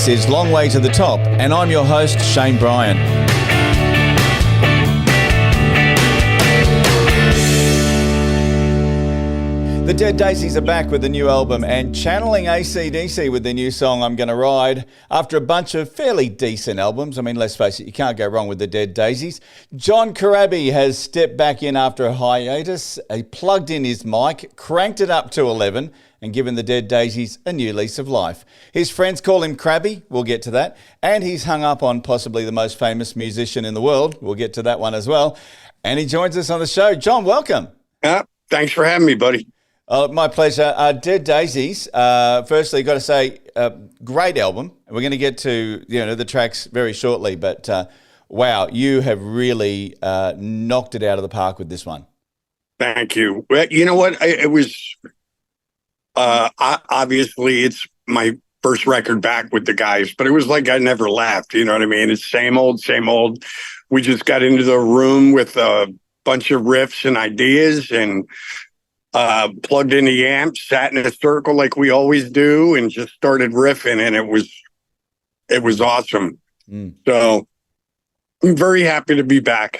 This is Long Way to the Top, and I'm your host, Shane Bryan. The Dead Daisies are back with a new album and channeling AC/DC with their new song, I'm Gonna Ride. After a bunch of fairly decent albums, I mean, let's face it, you can't go wrong with the Dead Daisies. John Corabi has stepped back in after a hiatus. He plugged in his mic, cranked it up to 11, and given the Dead Daisies a new lease of life. His friends call him Crabby, we'll get to that, and he's hung up on possibly the most famous musician in the world, we'll get to that one as well, and he joins us on the show. John, welcome. Thanks for having me, buddy. My pleasure. Dead Daisies, firstly, got to say, great album. We're going to get to the tracks very shortly, but wow, you have really knocked it out of the park with this one. Thank you. Well, you know what? It was obviously it's my first record back with the guys, but it was like I never left. You know what I mean? It's same old, same old. We just got into the room with a bunch of riffs and ideas and plugged in the amp, sat in a circle like we always do, and just started riffing, and it was awesome. So I'm very happy to be back.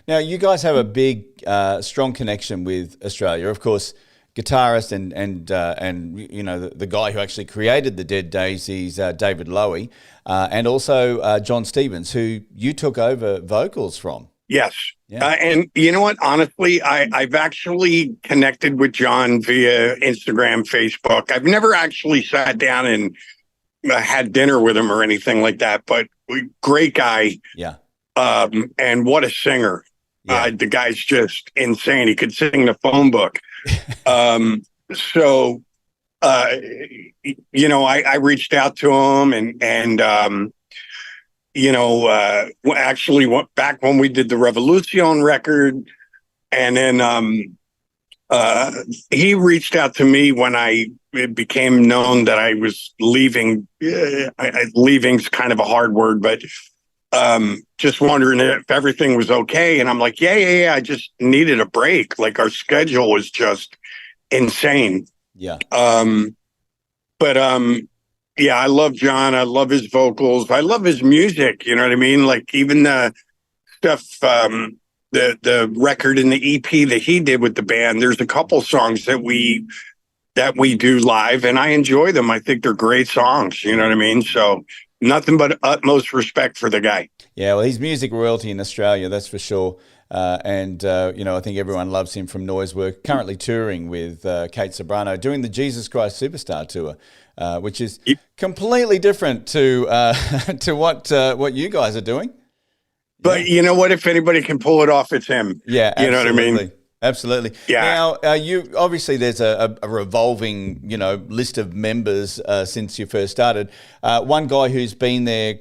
Now, you guys have a big, strong connection with Australia. Of course, guitarist and the guy who actually created the Dead Daisies, David Lowy, and also John Stevens, who you took over vocals from. Yes. Yeah. And you know what? Honestly, I've actually connected with John via Instagram, Facebook. I've never actually sat down and had dinner with him or anything like that, but great guy. Yeah. And what a singer. Yeah. The guy's just insane. He could sing the phone book. I reached out to him and actually went back when we did the Revolution record. And then he reached out to me when it became known that I was leaving. Leaving's kind of a hard word, but just wondering if everything was okay. And I'm like, yeah. I just needed a break. Like our schedule was just insane. Yeah. Yeah, I love John. I love his vocals. I love his music. You know what I mean? Like even the stuff, the record and the EP that he did with the band. There's a couple songs that we do live, and I enjoy them. I think they're great songs. You know what I mean? So nothing but utmost respect for the guy. Yeah, well, he's music royalty in Australia, that's for sure. I think everyone loves him from Noise Work. Currently touring with Kate Sobrano, doing the Jesus Christ Superstar tour. Which is completely different to what you guys are doing. But you know what? If anybody can pull it off, it's him. Yeah, you know what I mean? Absolutely. Yeah. Now, you obviously there's a revolving list of members since you first started. One guy who's been there,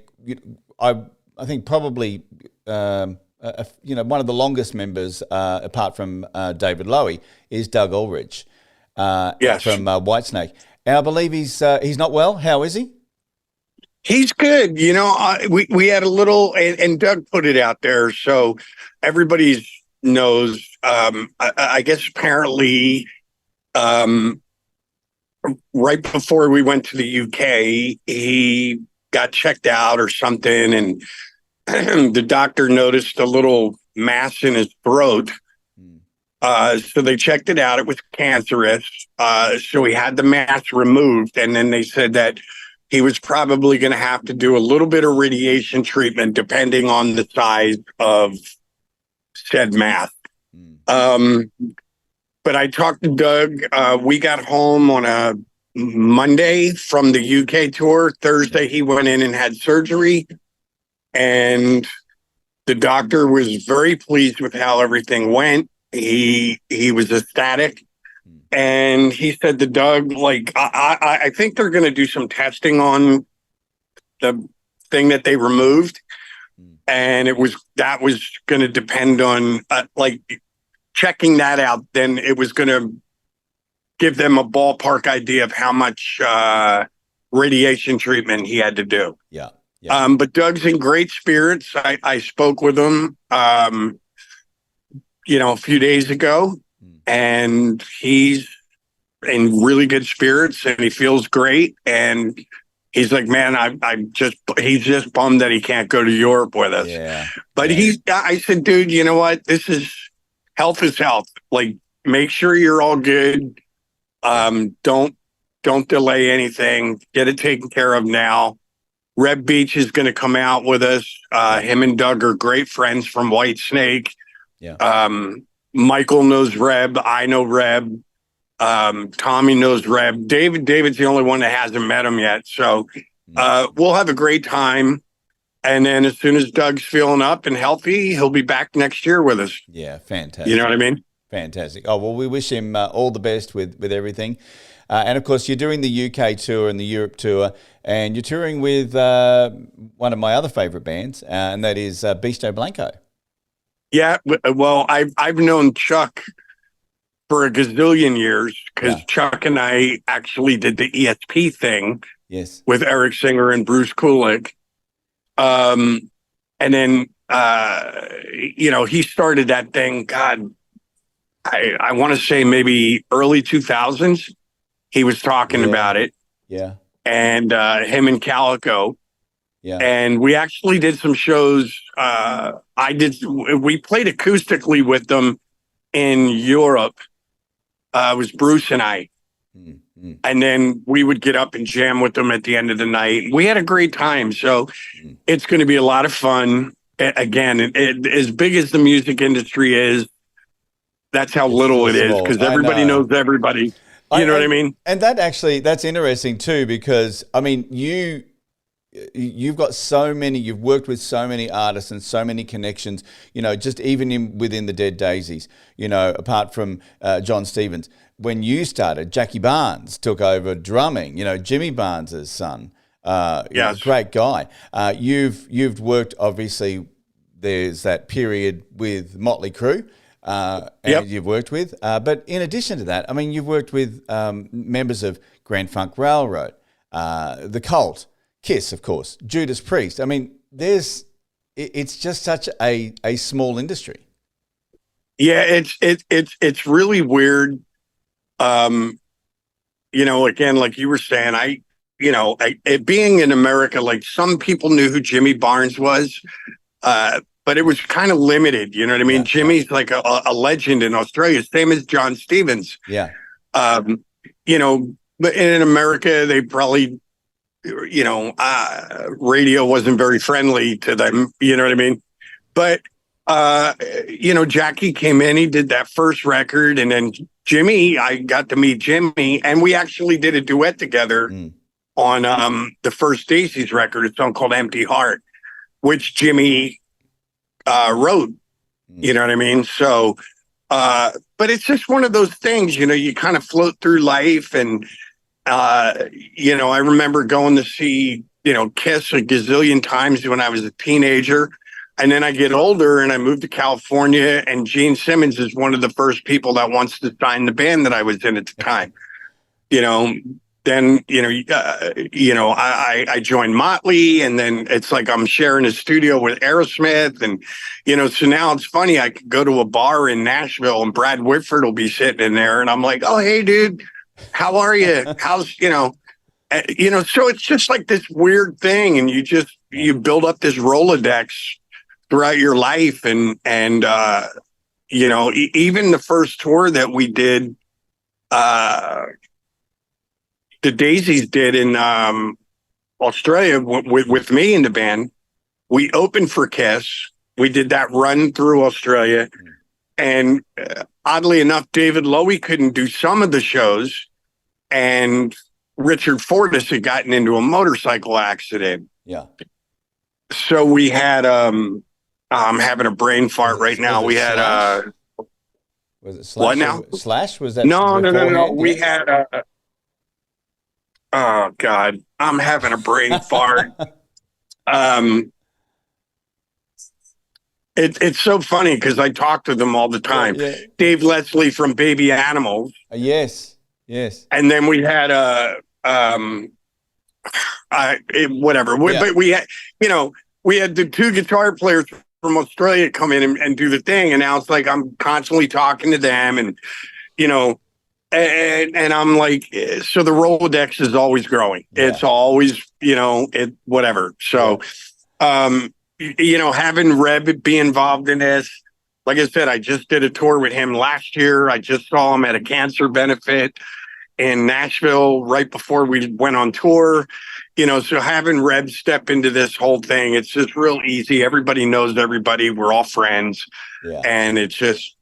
I think probably one of the longest members apart from David Lowy is Doug Ulrich. Yes. From Whitesnake. And I believe he's not well. How is he? He's good. We had a little, and Doug put it out there, so everybody knows. I guess apparently, right before we went to the UK, he got checked out or something, and the doctor noticed a little mass in his throat. So they checked it out. It was cancerous. So he had the mass removed. And then they said that he was probably going to have to do a little bit of radiation treatment, depending on the size of said mass. But I talked to Doug. We got home on a Monday from the UK tour. Thursday, he went in and had surgery. And the doctor was very pleased with how everything went. He was ecstatic, and he said to Doug, like, I think they're going to do some testing on the thing that they removed, and that was going to depend on checking that out. Then it was going to give them a ballpark idea of how much radiation treatment he had to do. Yeah. But Doug's in great spirits. I spoke with him. A few days ago, and he's in really good spirits and he feels great. And He's like, man, he's just bummed that he can't go to Europe with us. Yeah. But I said, dude, you know what? Health is health. Like, make sure you're all good. Don't delay anything. Get it taken care of now. Reb Beach is going to come out with us. Him and Doug are great friends from White Snake. Yeah. Michael knows Reb. I know Reb. Tommy knows Reb. David's the only one that hasn't met him yet. So we'll have a great time. And then as soon as Doug's feeling up and healthy, he'll be back next year with us. Yeah, fantastic. You know what I mean? Fantastic. Oh, well, we wish him all the best with everything. And, of course, you're doing the UK tour and the Europe tour, and you're touring with one of my other favourite bands, and that is Beasto Blanco. Yeah, well, I've known Chuck for a gazillion years because Chuck and I actually did the ESP thing with Eric Singer and Bruce Kulick. And then, he started that thing, God, I want to say maybe early 2000s. He was talking about it. Yeah. And him and Calico. Yeah. And we actually did some shows. We played acoustically with them in Europe. It was Bruce and I. Mm-hmm. And then we would get up and jam with them at the end of the night. We had a great time. So it's going to be a lot of fun. Again, as big as the music industry is, that's how little it is, because everybody knows everybody. You know what I mean? And that's interesting too, because I mean, you've got you've worked with so many artists and so many connections, just even within the Dead Daisies, apart from John Stevens. When you started, Jackie Barnes took over drumming, Jimmy Barnes' son. Yes. Great guy. You've worked, obviously, there's that period with Motley Crue. And you've worked with, but in addition to that, I mean, you've worked with members of Grand Funk Railroad, The Cult, Kiss, of course, Judas Priest. I mean, it's just such a small industry. Yeah, it's really weird. Again, like you were saying, being in America, like some people knew who Jimmy Barnes was. But it was kind of limited, you know what I mean? Yeah, Jimmy's like a legend in Australia, same as John Stevens. Yeah. But in America, they probably, radio wasn't very friendly to them, you know what I mean? But, Jackie came in, he did that first record, and then Jimmy, I got to meet Jimmy, and we actually did a duet together on the first Daisies record, a song called Empty Heart, which Jimmy wrote, you know what I mean? So, but it's just one of those things, you kind of float through life. And, I remember going to see, Kiss a gazillion times when I was a teenager. And then I get older and I moved to California, and Gene Simmons is one of the first people that wants to sign the band that I was in at the time. Then, I joined Motley, and then it's like I'm sharing a studio with Aerosmith. And, so now it's funny. I could go to a bar in Nashville and Brad Whitford will be sitting in there. And I'm like, oh, hey, dude, how are you? How's, so it's just like this weird thing. And you build up this Rolodex throughout your life. And even the first tour that we did, the Daisies did in Australia with me in the band. We opened for Kiss. We did that run through Australia. And oddly enough, David Lowy couldn't do some of the shows. And Richard Fortus had gotten into a motorcycle accident. Yeah. So we had, I'm having a brain fart right now. We had, was it Slash? What now? Slash? Was that? No. We had, oh God, I'm having a brain fart. It's so funny because I talk to them all the time. Yeah. Dave Leslie from Baby Animals. Yes. And then we had whatever. But we had, we had the two guitar players from Australia come in and do the thing, and now it's like I'm constantly talking to them, and And I'm like, so the Rolodex is always growing. Yeah. It's always, whatever. So, having Reb be involved in this, like I said, I just did a tour with him last year. I just saw him at a cancer benefit in Nashville right before we went on tour. So having Reb step into this whole thing, it's just real easy. Everybody knows everybody. We're all friends. Yeah. And it just,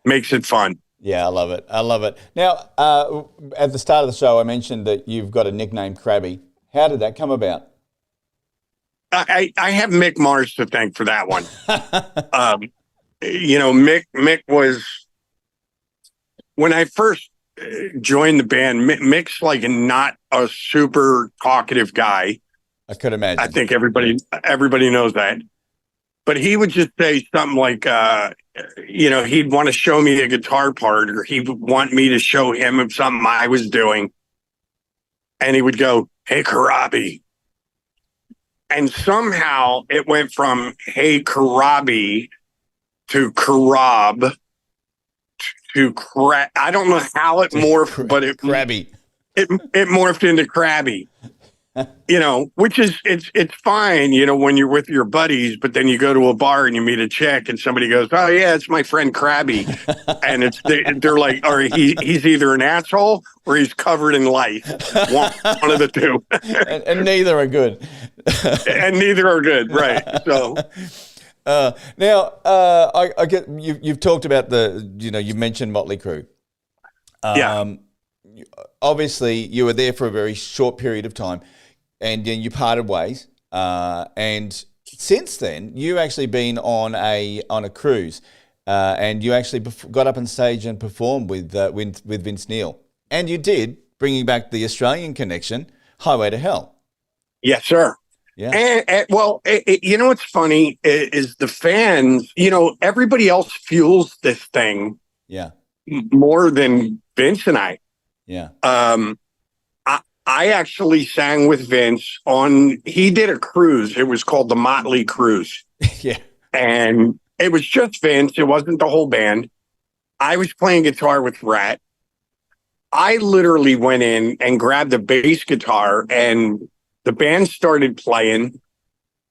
makes it fun. Yeah, I love it. I love it. Now, at the start of the show, I mentioned that you've got a nickname, Corabi. How did that come about? I have Mick Mars to thank for that one. Mick was, when I first joined the band, Mick's like not a super talkative guy. I could imagine. I think everybody knows that. But he would just say something like, he'd want to show me a guitar part, or he would want me to show him something I was doing. And he would go, "Hey, Corabi." And somehow it went from, "Hey, Corabi," to Corab to I don't know how it morphed, but Corabi. It morphed into Crabby. Which is it's fine, when you're with your buddies, but then you go to a bar and you meet a chick and somebody goes, "Oh yeah, it's my friend Crabby," and they're like, "Or he's either an asshole or he's covered in lice." One of the two, and neither are good. And neither are good, right? So. Now, I get you've talked about you mentioned Motley Crue. Yeah. Obviously, you were there for a very short period of time, and then you parted ways. And since then, you actually been on a cruise, and you actually got up on stage and performed with Vince Neil, and you did, bringing back the Australian connection, Highway to Hell. Yes, sir. Yeah. And what's funny is the fans. Everybody else fuels this thing. Yeah. More than Vince and I. Yeah. I actually sang with Vince he did a cruise. It was called the Motley Cruise. Yeah. And it was just Vince. It wasn't the whole band. I was playing guitar with Rat. I literally went in and grabbed a bass guitar and the band started playing.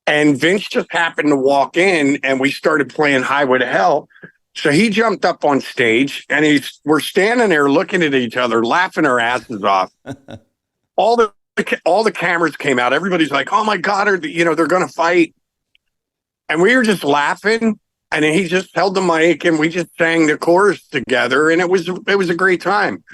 And Vince just happened to walk in and we started playing Highway to Hell. So he jumped up on stage and we're standing there looking at each other, laughing our asses off. All the cameras came out. Everybody's like, "Oh my God, they're going to fight." And we were just laughing. And he just held the mic and we just sang the chorus together. And it was a great time.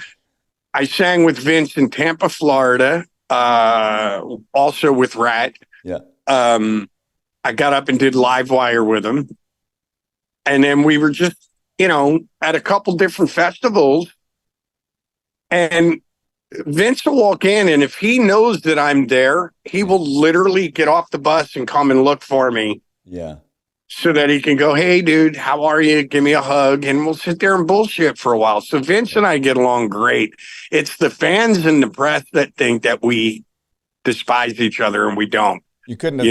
I sang with Vince in Tampa, Florida, also with Rat. Yeah. I got up and did Livewire with him. And then we were just, at a couple different festivals. And Vince will walk in, and if he knows that I'm there, he will literally get off the bus and come and look for me. Yeah. So that he can go, "Hey, dude, how are you? Give me a hug." And we'll sit there and bullshit for a while. So Vince and I get along great. It's the fans and the press that think that we despise each other, and we don't. You couldn't have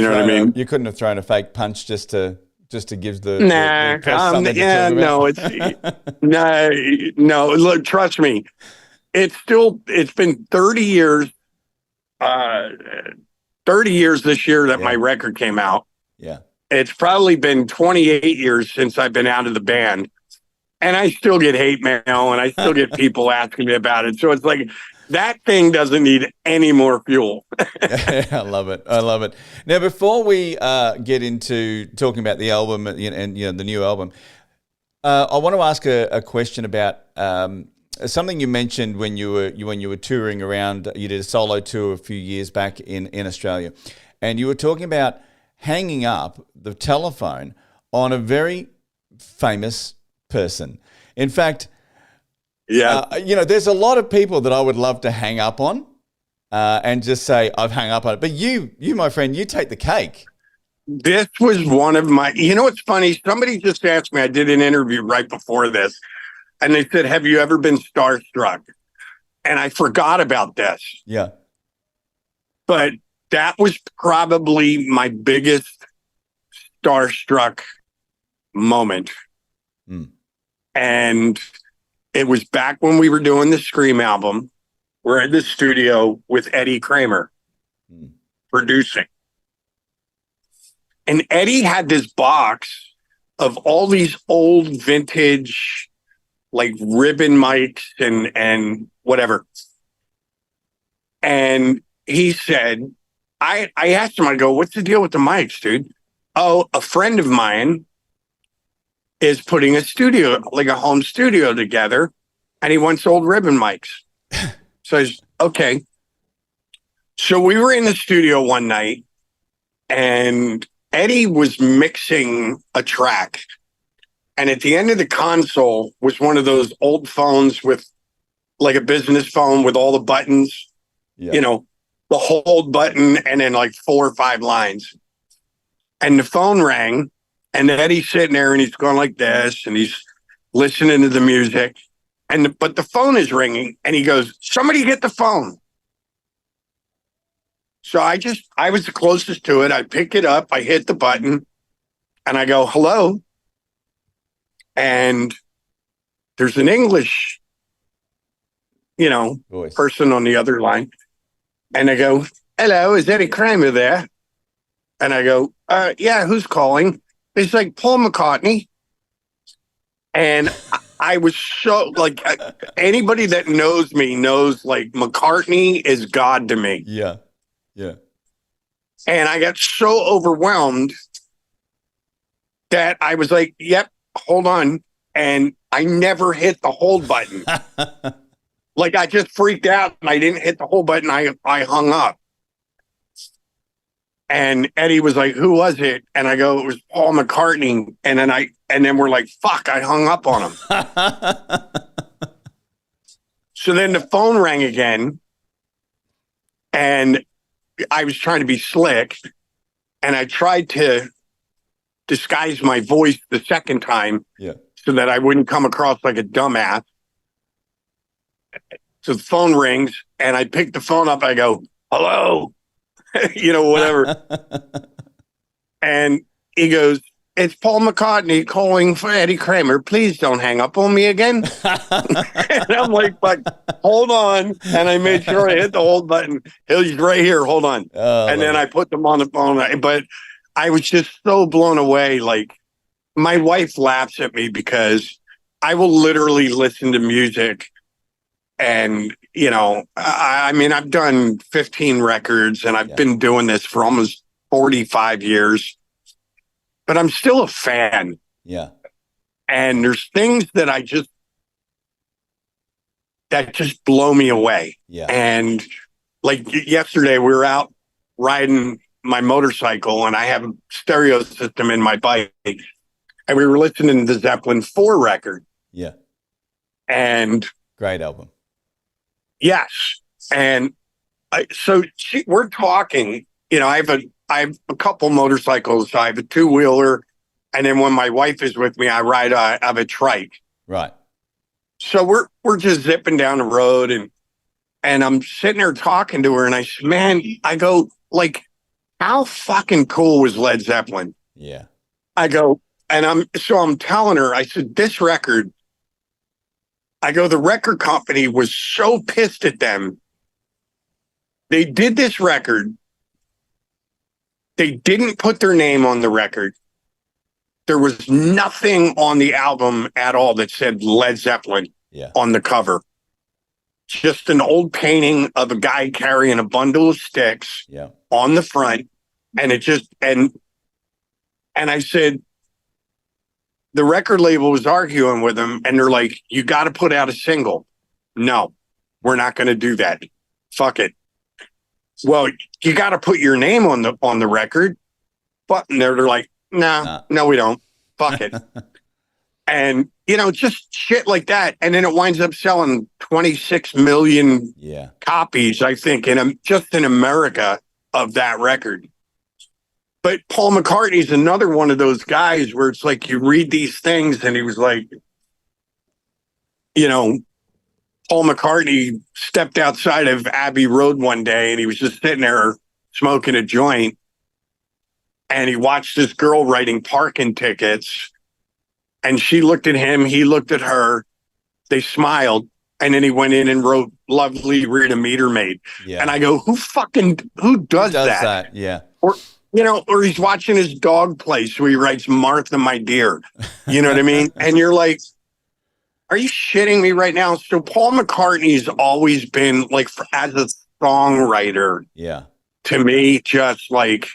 you couldn't have thrown a fake punch just to give the press something to talk about. No. Look, trust me. It's been 30 years. 30 years this year that my record came out. Yeah. It's probably been 28 years since I've been out of the band, and I still get hate mail and I still get people asking me about it. So it's like that thing doesn't need any more fuel. I love it. I love it. Now, before we get into talking about the album and the new album, I want to ask a question about something you mentioned when you were touring around. You did a solo tour a few years back in Australia, and you were talking about hanging up the telephone on a very famous person. In fact, there's a lot of people that I would love to hang up on and just say, "I've hung up on it." But you, my friend, you take the cake. This was one of my, what's funny? Somebody just asked me, I did an interview right before this, and they said, "Have you ever been starstruck?" And I forgot about this. Yeah. But that was probably my biggest starstruck moment. And It was back when we were doing the Scream album. We're in the studio with Eddie Kramer producing. And Eddie had this box of all these old vintage, like ribbon mics and whatever. And he said, I asked him, I go, what's the deal with the mics, dude? Oh, a friend of mine is putting a studio, like a home studio together, and he wants old ribbon mics. So I was, okay. So we were in the studio one night, and Eddie was mixing a track. And at the end of the console was one of those old phones with like a business phone with all the buttons, you know, the hold button and then like 4 or 5 lines. And the phone rang, and Eddie's sitting there and he's going like this and he's listening to the music. But the phone is ringing and he goes, somebody get the phone. So I was the closest to it. I pick it up, I hit the button and I go, hello. And there's an English, voice person on the other line. And I go, hello, is Eddie Kramer there? And I go, yeah, who's calling? It's like Paul McCartney. And I was so like, anybody that knows me knows like McCartney is God to me. Yeah. Yeah. And I got so overwhelmed that I was like, yep, hold on. And I never hit the hold button. Like I just freaked out and I didn't hit the hold button. I hung up. And Eddie was like, who was it? And I go, it was Paul McCartney. And then we're like, fuck, I hung up on him. So then the phone rang again. And I was trying to be slick. And I tried to disguise my voice the second time so that I wouldn't come across like a dumbass. So the phone rings and I pick the phone up. I go, hello. Whatever. And he goes, it's Paul McCartney calling for Eddie Kramer. Please don't hang up on me again. And I'm like, but hold on. And I made sure I hit the hold button. He's right here. Hold on. And then I put them on the phone. But I was just so blown away. Like my wife laughs at me because I will literally listen to music. And, I mean, I've done 15 records and I've been doing this for almost 45 years, but I'm still a fan. Yeah. And there's things that just blow me away. Yeah. And like yesterday, we were out riding my motorcycle and I have a stereo system in my bike and we were listening to the Zeppelin 4 record. Yeah. And great album. Yes. And we're talking, I have a couple motorcycles. I have a 2-wheeler. And then when my wife is with me, I have a trike. Right. So we're just zipping down the road and I'm sitting there talking to her and I said, man, I go like, how fucking cool was Led Zeppelin? Yeah. I go, and I'm telling her, I said, this record, I go, the record company was so pissed at them. They did this record. They didn't put their name on the record. There was nothing on the album at all that said Led Zeppelin on the cover. Just an old painting of a guy carrying a bundle of sticks on the front. And it just, and I said, the record label was arguing with them and they're like, you got to put out a single. No, we're not going to do that. Fuck it. Well, you got to put your name on the record. But they're like, no, we don't. Fuck it. And, just shit like that. And then it winds up selling 26 million copies, I think, just in America of that record. But Paul McCartney's another one of those guys where it's like you read these things and he was like, Paul McCartney stepped outside of Abbey Road one day and he was just sitting there smoking a joint and he watched this girl writing parking tickets and she looked at him, he looked at her, They smiled. And then he went in and wrote "Lovely Rita Meter Maid." Yeah. And I go, who does that? Yeah. Or, or he's watching his dog play. So he writes "Martha, my dear." You know what I mean? And you're like, are you shitting me right now? So Paul McCartney's always been like, as a songwriter, Yeah. to me, just like,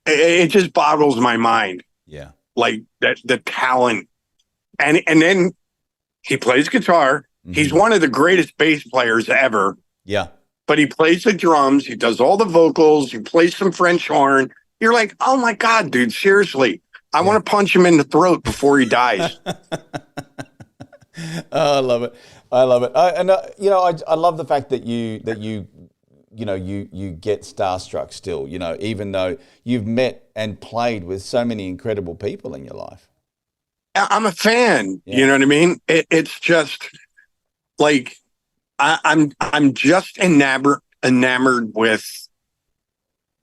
it just boggles my mind. Yeah. Like that, the talent. And then he plays guitar. Mm-hmm. He's one of the greatest bass players ever. Yeah. But he plays the drums. He does all the vocals. He plays some French horn. You're like, oh my God, dude, seriously. I want to punch him in the throat before he dies. Oh, I love it. I love it. I love the fact that you get starstruck still, even though you've met and played with so many incredible people in your life. I'm a fan. Yeah. You know what I mean? It's just like, I'm just enamored with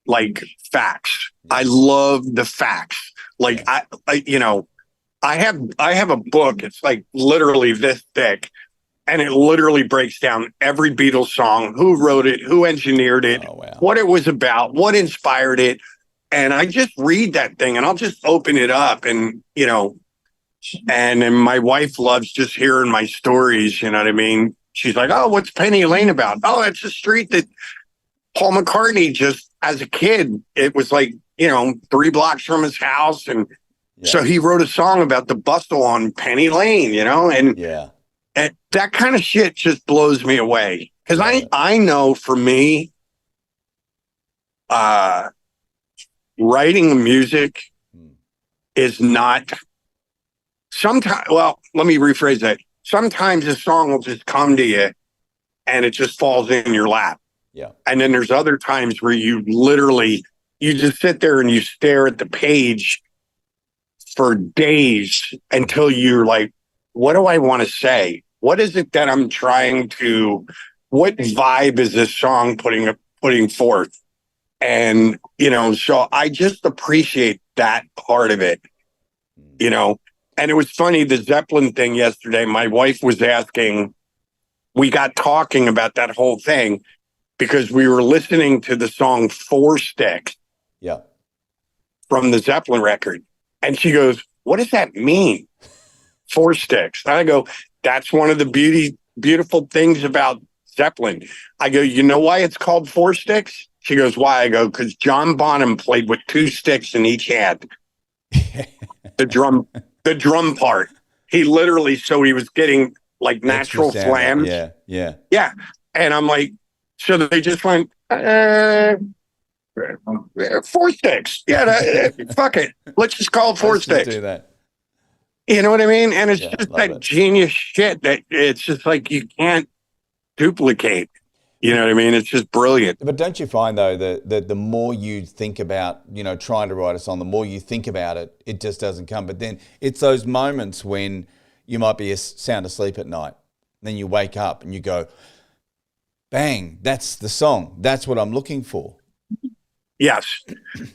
like facts. I love the facts. Like I have a book. It's like literally this thick, and it literally breaks down every Beatles song, who wrote it, who engineered it, what it was about, what inspired it. And I just read that thing, and I'll just open it up, and and my wife loves just hearing my stories. You know what I mean? She's like, "Oh, what's Penny Lane about?" "Oh, it's a street that Paul McCartney just, as a kid, it was like, 3 blocks from his house. And so he wrote a song about the bustle on Penny Lane, and, and that kind of shit just blows me away. Because I know for me, writing music is not sometimes, well, let me rephrase that. Sometimes a song will just come to you and it just falls in your lap. Yeah. And then there's other times where you just sit there and you stare at the page for days until you're like, what do I want to say? What is it that I'm trying to, what vibe is this song putting forth? And, so I just appreciate that part of it, And it was funny, the Zeppelin thing yesterday, my wife was asking, we got talking about that whole thing because we were listening to the song Four Sticks from the Zeppelin record. And she goes, what does that mean? Four Sticks. And I go, that's one of the beautiful things about Zeppelin. I go, you know why it's called Four Sticks? She goes, why? I go, because John Bonham played with 2 sticks in each hand. The drum part. He literally, so he was getting like natural slams. Yeah. And I'm like, so they just went, 4 sticks. Yeah, fuck it. Let's just call it 4 sticks. Do that. You know what I mean? And it's just that genius shit that it's just like you can't duplicate. You know what I mean? It's just brilliant. But don't you find, though, that the more you think about, trying to write a song, the more you think about it, it just doesn't come. But then it's those moments when you might be sound asleep at night. Then you wake up and you go, bang, that's the song. That's what I'm looking for. Yes.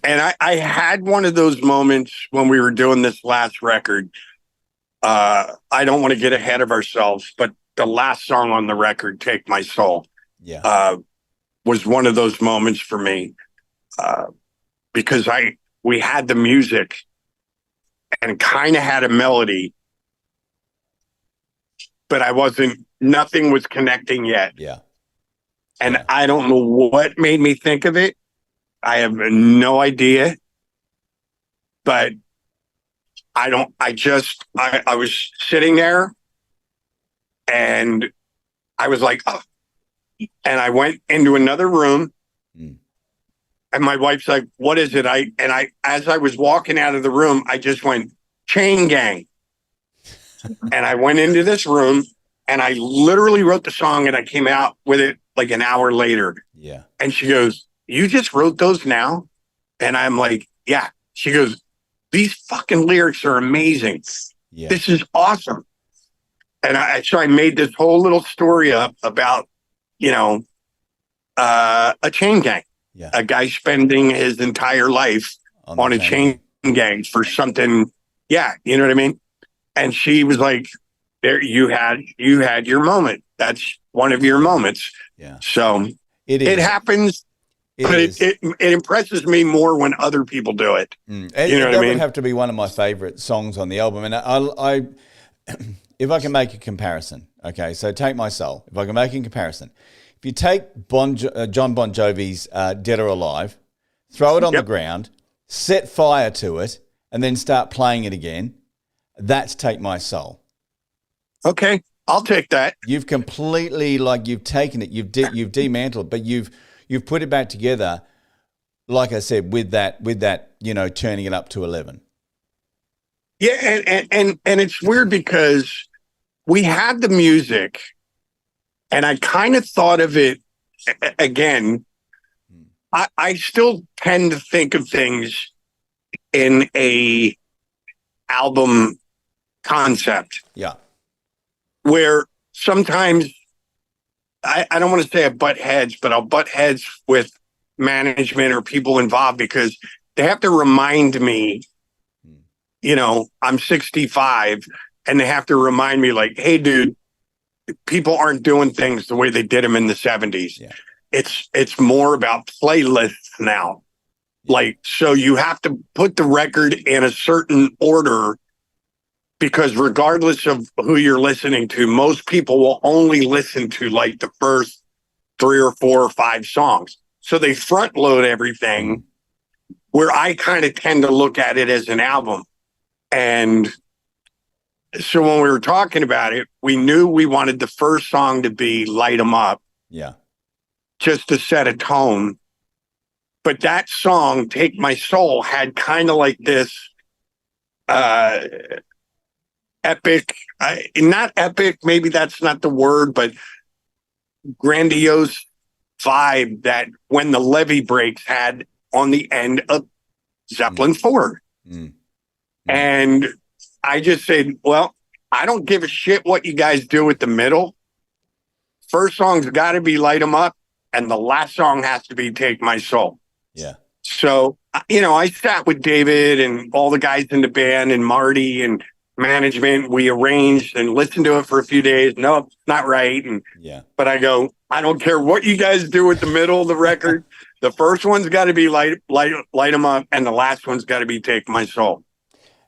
And I had one of those moments when we were doing this last record. I don't want to get ahead of ourselves, but the last song on the record, Take My Soul, was one of those moments for me, because we had the music and kind of had a melody, but nothing was connecting yet. Yeah. And I don't know what made me think of it. I have no idea, but I was sitting there and I was like, oh. And I went into another room and my wife's like, what is it? As I was walking out of the room, I just went, Chain Gang. And I went into this room and I literally wrote the song and I came out with it like an hour later. Yeah. And she goes, you just wrote those now? And I'm like, yeah. She goes, these fucking lyrics are amazing. Yeah. This is awesome. And so I made this whole little story up about, a chain gang, a guy spending his entire life on a chain gang for something. Yeah. You know what I mean? And she was like, there you had your moment. That's one of your moments. Yeah. So It it happens, but is. it impresses me more when other people do it. You know what I That mean? would have to be one of my favorite songs on the album. And I if I can make a comparison, okay, so Take My Soul. If I can make a comparison, if you take John Bon Jovi's Dead or Alive, throw it on the ground, set fire to it, and then start playing it again, that's Take My Soul. Okay, I'll take that. You've completely, like, you've taken it, you've demantled, but you've put it back together, like I said, with that, turning it up to 11. Yeah, and it's weird because we had the music, and I kind of thought of it again. I still tend to think of things in a album concept. Yeah. Where sometimes I don't want to say I butt heads, but I'll butt heads with management or people involved because they have to remind me, I'm 65 and they have to remind me like, hey, dude, people aren't doing things the way they did them in the 70s. Yeah. It's more about playlists now. Yeah. Like, so you have to put the record in a certain order because regardless of who you're listening to, most people will only listen to like the first 3 or 4 or 5 songs. So they front load everything where I kind of tend to look at it as an album. And so when we were talking about it, we knew we wanted the first song to be Light 'Em Up. Yeah. Just to set a tone. But that song, Take My Soul, had kind of like this epic, not epic, maybe that's not the word, but grandiose vibe that When the Levee Breaks had on the end of Zeppelin 4. And I just said, well, I don't give a shit what you guys do with the middle. First song's got to be Light 'Em Up, and the last song has to be Take My Soul. Yeah. So, I sat with David and all the guys in the band and Marty and management. We arranged and listened to it for a few days. No, not right. But I go, I don't care what you guys do with the middle of the record. The first one's got to be light 'Em Up, and the last one's got to be Take My Soul.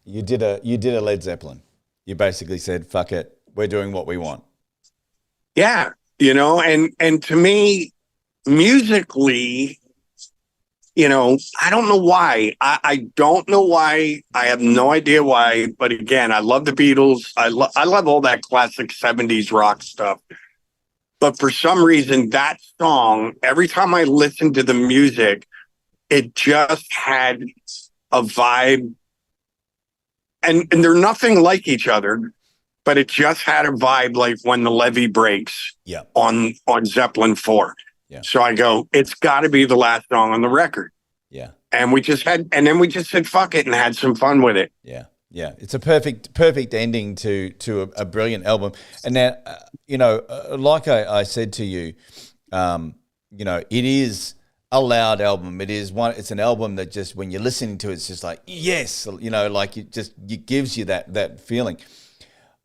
You did a Led Zeppelin. You basically said, fuck it, we're doing what we want. Yeah. And to me, musically, I don't know why. I don't know why. I have no idea why. But again, I love the Beatles. I love all that classic 70s rock stuff. But for some reason, that song, every time I listened to the music, it just had a vibe. And they're nothing like each other, but it just had a vibe like When the Levee Breaks on Zeppelin 4. Yeah. So I go, it's got to be the last song on the record. Yeah. And we just said, fuck it and had some fun with it. Yeah. Yeah. It's a perfect ending to a brilliant album. And now, like I said to you, it is a loud album. It's an album that just, when you're listening to it, it's just like, yes, like it gives you that feeling.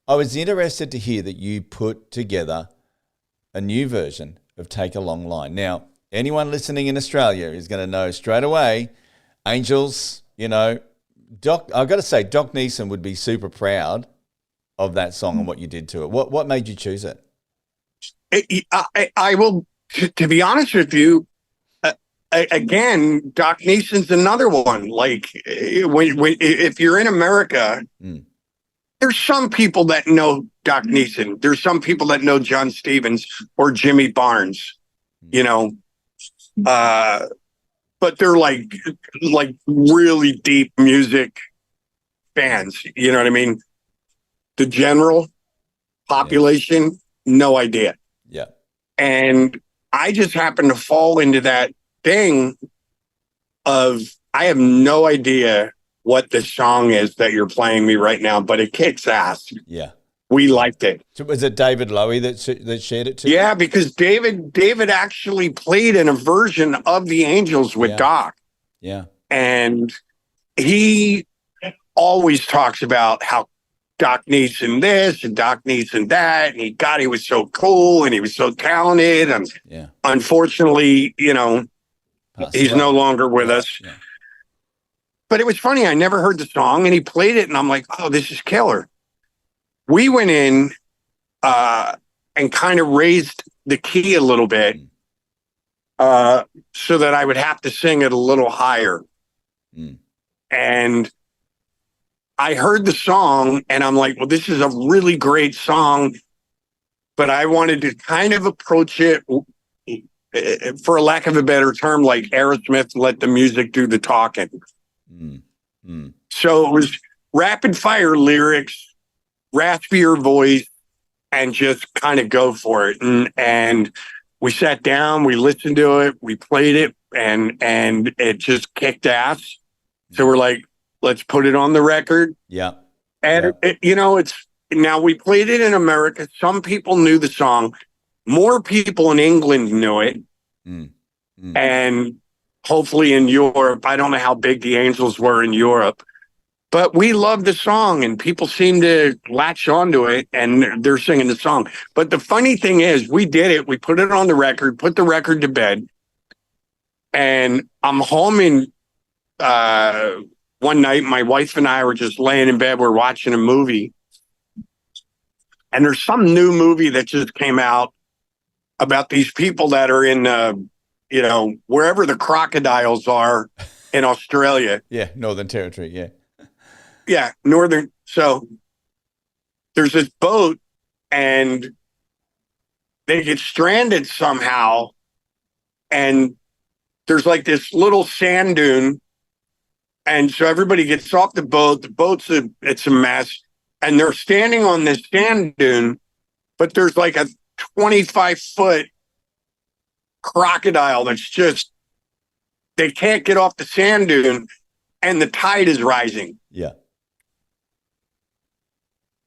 I was interested to hear that you put together a new version of Take a Long Line. Now, anyone listening in Australia is going to know straight away, Angels, Doc, I've got to say, Doc Neeson would be super proud of that song and what you did to it. What made you choose it? I will, to be honest with you, again, Doc Neeson's another one. Like, if you're in America, there's some people that know Doc Neeson. There's some people that know John Stevens or Jimmy Barnes, but they're like really deep music fans. You know what I mean? The general population, no idea. Yeah. And I just happen to fall into that thing of, I have no idea what the song is that you're playing me right now, but it kicks ass. Yeah. We liked it. So was it David Lowy that shared it too? Yeah, because David actually played in a version of the Angels with Doc. Yeah. And he always talks about how Doc Neeson this and Doc Neeson that. And he was so cool and he was so talented. And unfortunately, he's no longer with us. Yeah. But it was funny. I never heard the song and he played it and I'm like, oh, this is killer. We went in and kind of raised the key a little bit so that I would have to sing it a little higher. And I heard the song and I'm like, well, this is a really great song, but I wanted to kind of approach it, for a lack of a better term, like Aerosmith, let the music do the talking. So it was rapid fire lyrics, raspier voice, and just kind of go for it. And we sat down, we listened to it, we played it, and it just kicked ass. So we're like, let's put it on the record. Yeah. And, it's now we played it in America. Some people knew the song. More people in England knew it. And hopefully in Europe. I don't know how big the Angels were in Europe. But we love the song and people seem to latch onto it and they're singing the song. But the funny thing is, we did it. We put it on the record, put the record to bed. And I'm home in one night, my wife and I were just laying in bed. We're watching a movie. And there's some new movie that just came out about these people that are in, wherever the crocodiles are in Australia. Yeah, Northern Territory, yeah. Yeah, Northern. So there's this boat and they get stranded somehow. And there's like this little sand dune. And so everybody gets off the boat. The boat's it's a mess. And they're standing on this sand dune, but there's like a 25-foot crocodile that's just, they can't get off the sand dune and the tide is rising. Yeah.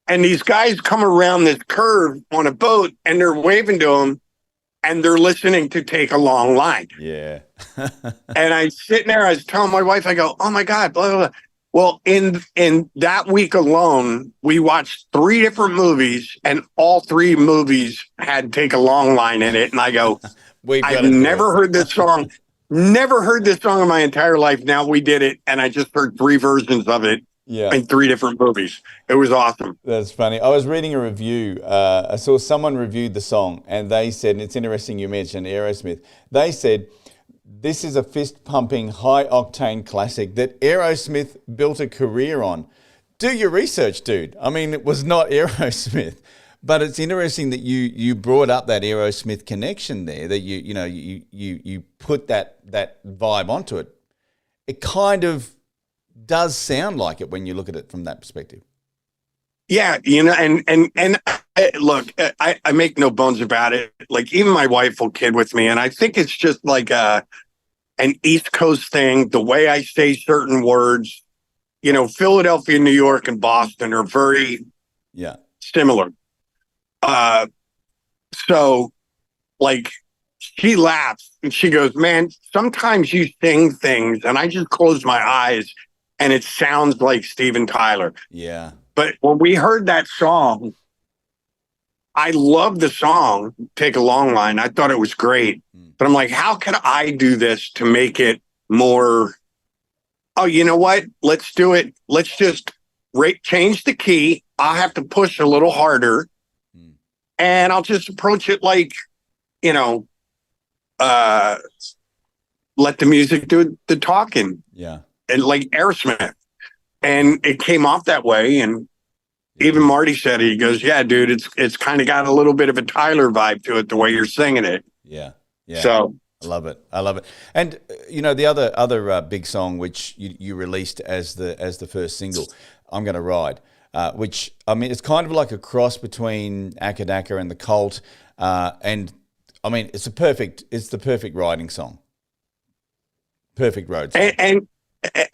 And these guys come around this curve on a boat and they're waving to them and they're listening to Take a Long Line. Yeah. And I'm sitting there, I was telling my wife, I go, oh my God, blah, blah, blah. Well, in that week alone, we watched 3 different movies and all 3 movies had Take a Long Line in it. And I go, I've never heard this song, never heard this song in my entire life. Now we did it. And I just heard 3 versions of it. Yeah, in 3 different movies. It was awesome. That's funny. I was reading a review. I saw someone reviewed the song and they said, and it's interesting you mentioned Aerosmith, they said, this is a fist-pumping, high-octane classic that Aerosmith built a career on. Do your research, dude. I mean, it was not Aerosmith, but it's interesting that you brought up that Aerosmith connection there, that you put that vibe onto it. It kind of does sound like it when you look at it from that perspective. Yeah, and look, I make no bones about it. Like even my wife will kid with me, and I think it's just like an East Coast thing. The way I say certain words, Philadelphia, New York, and Boston are very similar. So like she laughs and she goes, "Man, sometimes you sing things, and I just close my eyes." And it sounds like Steven Tyler. Yeah. But when we heard that song, I love the song, Take a Long Line. I thought it was great. But I'm like, how can I do this to make it more, oh, you know what? Let's do it. Let's just change the key. I'll have to push a little harder. And I'll just approach it like, let the music do the talking. Yeah. And like Aerosmith, and it came off that way. And even Marty said it. He goes, "Yeah, dude, it's kind of got a little bit of a Tyler vibe to it, the way you're singing it." Yeah. So I love it. And the other big song which you released as the first single, "I'm Gonna Ride," which I mean, it's kind of like a cross between Akadaka and the Cult, and I mean, it's the perfect riding song, perfect road song.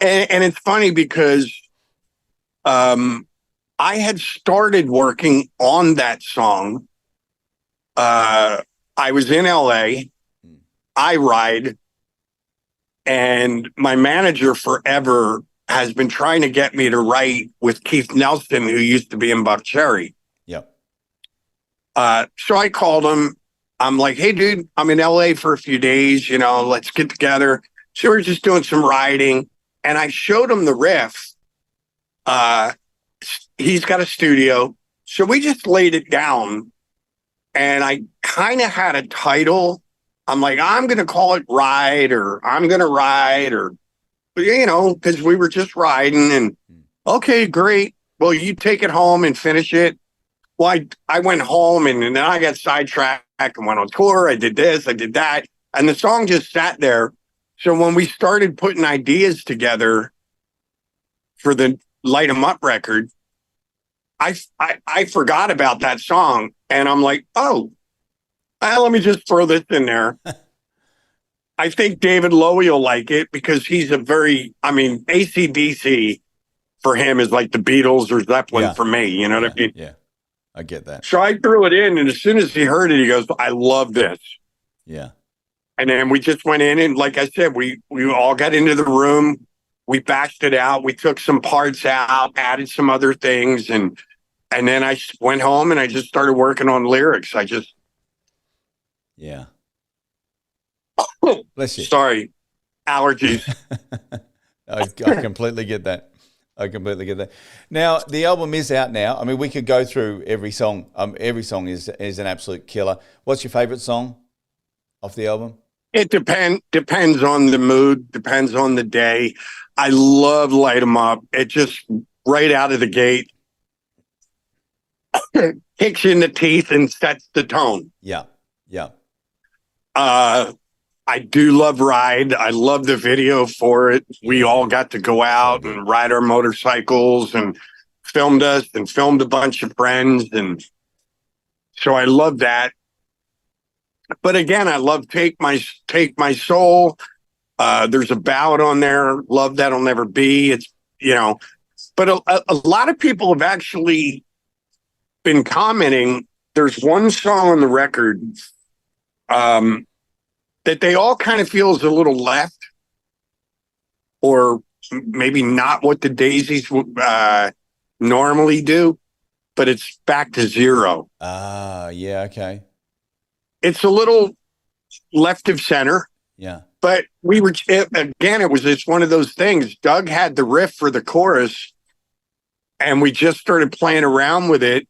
And it's funny because I had started working on that song. I was in LA, I ride, and my manager forever has been trying to get me to write with Keith Nelson, who used to be in Buck Cherry. Yep. So I called him. I'm like, hey, dude, I'm in LA for a few days. You know, let's get together. So we're just doing some writing. And I showed him the riff. He's got a studio. So we just laid it down. And I kind of had a title. I'm like, I'm going to call it Ride, or I'm going to ride, or, you know, because we were just riding. And okay, great. Well, you take it home and finish it. Well, I went home and then I got sidetracked and went on tour. I did this, I did that. And the song just sat there. So when we started putting ideas together for the Light 'Em Up record, I forgot about that song. And I'm like, oh, let me just throw this in there. I think David Lowy will like it because he's AC/DC for him is like the Beatles or Zeppelin for me. You know what I mean? Yeah. I get that. So I threw it in, and as soon as he heard it, he goes, I love this. Yeah. And then we just went in, and like I said, we all got into the room. We bashed it out. We took some parts out, added some other things, and then I went home and I just started working on lyrics. Yeah. Bless you. Sorry, allergies. I completely get that. I completely get that. Now, the album is out now. I mean, we could go through every song. Every song is an absolute killer. What's your favorite song off the album? It depends on the mood, depends on the day. I love Light 'Em Up. It just right out of the gate kicks you in the teeth and sets the tone. Yeah. Yeah. I do love Ride. I love the video for it. We all got to go out and ride our motorcycles and filmed a bunch of friends. And so I love that. But again, I love Take My Soul. There's a ballad on there, Love That'll Never Be. It's, you know, but a lot of people have actually been commenting. There's one song on the record, that they all kind of feel is a little left, or maybe not what the Daisies normally do, but it's Back to Zero. Yeah, okay. It's a little left of center. Yeah. But it's one of those things. Doug had the riff for the chorus, and we just started playing around with it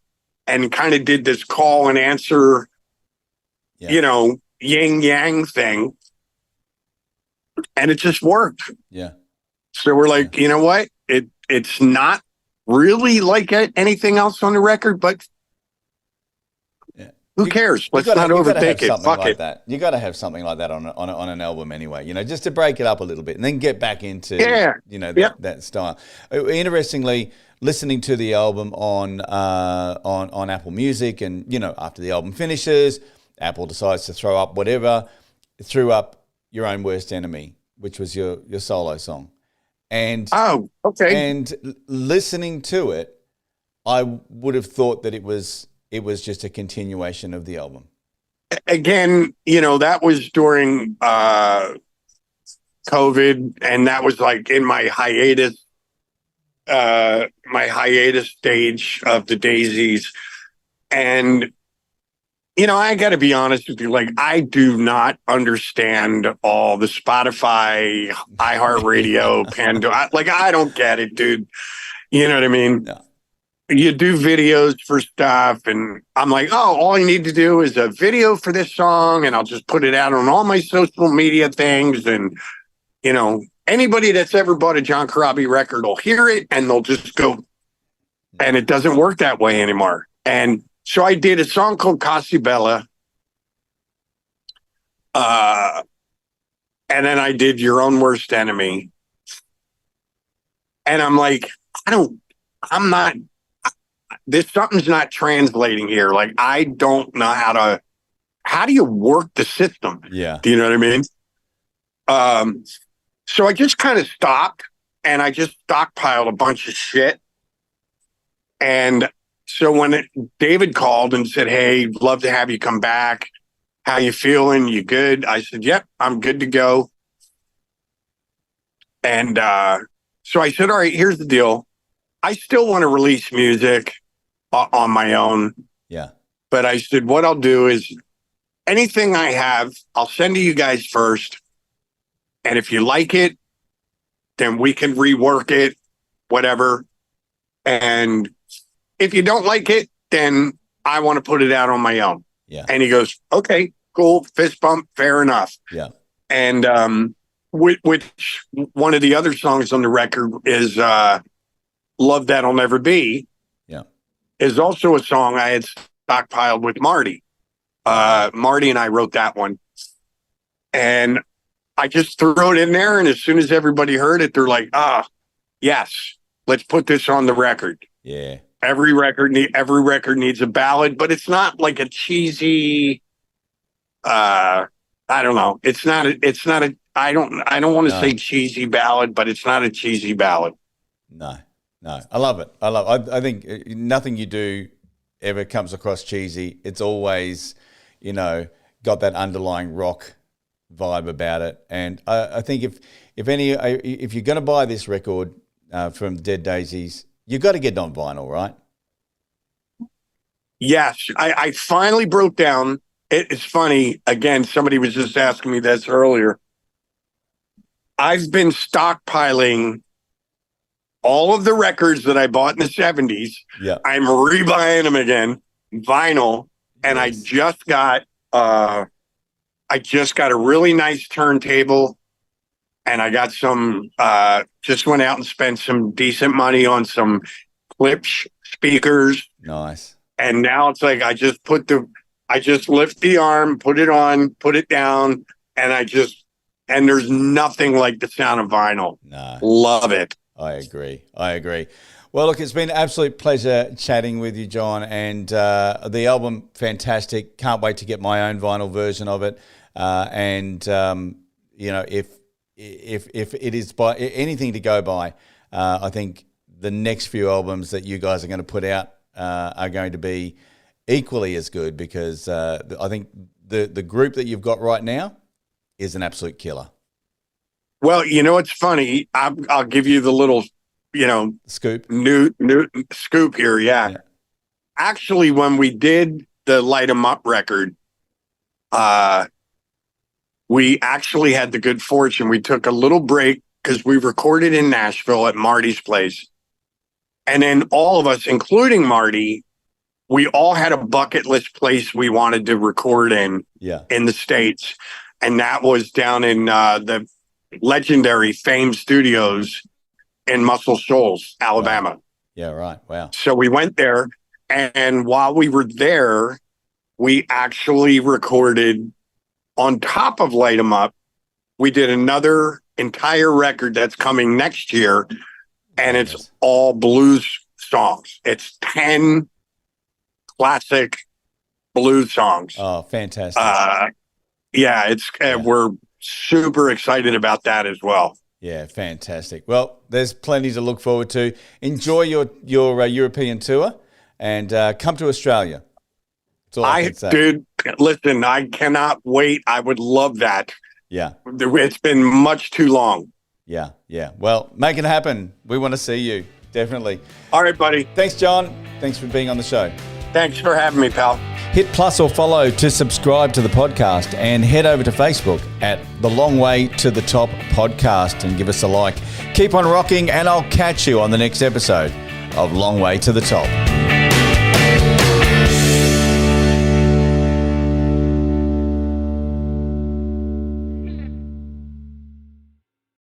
and kind of did this call and answer, you know, yin yang thing, and it just worked. Yeah. So we're like, you know what? It's not really like anything else on the record, but who cares? Let's not overthink it. Fuck it. That. You got to have something like that on an album anyway. You know, just to break it up a little bit and then get back into that style. Interestingly, listening to the album on Apple Music, and you know, after the album finishes, Apple decides to throw up whatever. It threw up Your Own Worst Enemy, which was your solo song. And and listening to it, I would have thought that it was just a continuation of the album. Again, you know, that was during COVID, and that was like in my hiatus stage of the Daisies. And you know, I got to be honest with you. Like, I do not understand all the Spotify, iHeartRadio, Pandora. Like, I don't get it, dude. You know what I mean? No. You do videos for stuff, and I'm like, oh, all I need to do is a video for this song, and I'll just put it out on all my social media things. And, you know, anybody that's ever bought a John Corabi record will hear it, and they'll just go. And it doesn't work that way anymore. And so I did a song called Casi Bella. And then I did Your Own Worst Enemy. And I'm like, something's not translating here. Like, I don't know how do you work the system? Yeah. Do you know what I mean? So I just kind of stopped, and I just stockpiled a bunch of shit. And so when David called and said, hey, love to have you come back. How you feeling? You good? I said, yep, I'm good to go. And So I said, all right, here's the deal. I still want to release music on my own. Yeah. But I said, what I'll do is anything I have, I'll send to you guys first. And if you like it, then we can rework it, whatever. And if you don't like it, then I want to put it out on my own. Yeah. And he goes, okay, cool. Fist bump. Fair enough. Yeah. And which one of the other songs on the record is Love That'll Never Be. Yeah. Is also a song I had stockpiled with Marty. Marty and I wrote that one. And I just threw it in there. And as soon as everybody heard it, they're like, yes, let's put this on the record. Yeah. Every record needs a ballad, but it's not like a cheesy, I don't know. I don't want to say cheesy ballad, but it's not a cheesy ballad. No. I love it. I think nothing you do ever comes across cheesy. It's always, got that underlying rock vibe about it. And I think if you're going to buy this record from Dead Daisies, you've got to get it on vinyl, right? Yes. I finally broke down. It's funny. Again, somebody was just asking me this earlier. I've been stockpiling all of the records that I bought in the 70s. Yeah. I'm rebuying them again, vinyl. And yes. I just got a really nice turntable, and I got some, just went out and spent some decent money on some Klipsch speakers. Nice. And now it's like, I just lift the arm, put it on, put it down. And there's nothing like the sound of vinyl. No. Love it. I agree. Well, look, it's been an absolute pleasure chatting with you, John, and the album, fantastic. Can't wait to get my own vinyl version of it. If it is by anything to go by, I think the next few albums that you guys are going to put out are going to be equally as good, because I think the group that you've got right now is an absolute killer. Well, it's funny. I'll give you the little, scoop. New scoop here. Yeah. Actually, when we did the Light 'Em Up record, we actually had the good fortune. We took a little break because we recorded in Nashville at Marty's place. And then all of us, including Marty, we all had a bucket list place we wanted to record in the States. And that was down in the legendary Fame Studios in Muscle Shoals, Alabama. Yeah, right. Wow. So we went there, and while we were there, we actually recorded on top of Light 'Em Up. We did another entire record that's coming next year, and it's all blues songs. It's 10 classic blues songs. Oh, fantastic. We're super excited about that as well. Yeah, fantastic. Well, there's plenty to look forward to. Enjoy your European tour, and come to Australia. That's all I can say. Dude, listen, I cannot wait. I would love that. Yeah. It's been much too long. Yeah. Well, make it happen. We want to see you, definitely. All right, buddy. Thanks, John. Thanks for being on the show. Thanks for having me, pal. Hit plus or follow to subscribe to the podcast, and head over to Facebook at The Long Way to the Top Podcast and give us a like. Keep on rocking, and I'll catch you on the next episode of Long Way to the Top.